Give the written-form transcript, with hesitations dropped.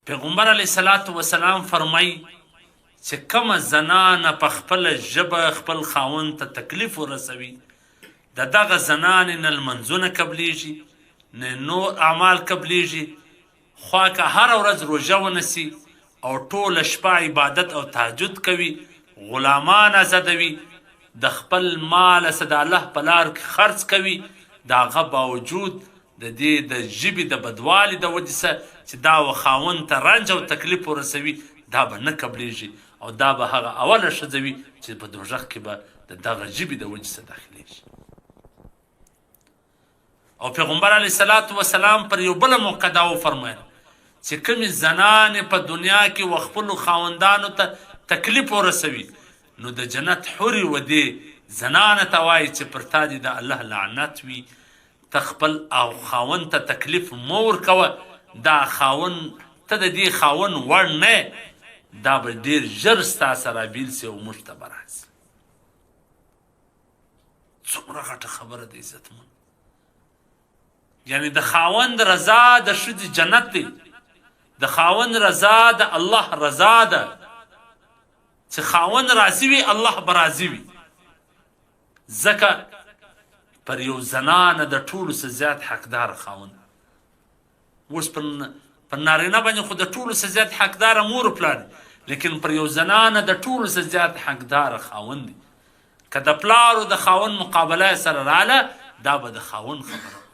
پیغمبر علیه صلات وسلام فرمایي چې کومه زنانه په خپله ژبه خپل خاوند ته تکلیف ورسوي د دغه زنانې نه لمنځونه قبلیږي نه نور اعمال قبلیږي خوا که هره ورځ روژه ونیسي او ټوله شپه عبادت او تهجد کوي غلامان ازادوي د خپل مال څه د الله په لار کې خرڅ کوي د هغه باوجود د دې د ژبې د بدوالي د وجې څه چې دا و خاوند ته رنج او تکلیف ورسوي دا به نه قبلیږي او دا به هغه اوله ښځه وي چې په دوژخ کې به د دغه ژبې د وجې څه داخلیږي. او پیغمبر علیه صلات وسلام پر یو بله موقع دا وفرمیل چې کومې زنانې په دنیا کې و خپلو خاوندانو ته تکلیف ورسوي نو د جنت حورې و دې زنانه ته وایي چې پر تا دې د الله لعنت وي ته خپل او خاوند ته تکلیف مه ورکوه دا خاوند ته د دې خاوند وړ نه دا به ډېر ژر ستا سره بیل سي او موږ ته به راځي. څومره غټه خبره ده عزتمن. یعنی د خاوند رضا د ښځې جنت دی د خاوند رضا د الله رضا ده چې خاوند راضي وي الله به راضي وي ځکه پر یو زنانه د ټولو څه زیات حقدار خاوند اوس پر نارینه باندې خو د ټولو څه زیات حقداره مور پلار لیکن پر یو زنانه د ټولو څه زیات حقداره خاوند دی که د پلار او د خاوند مقابله سره راله دا به د خاوند خبره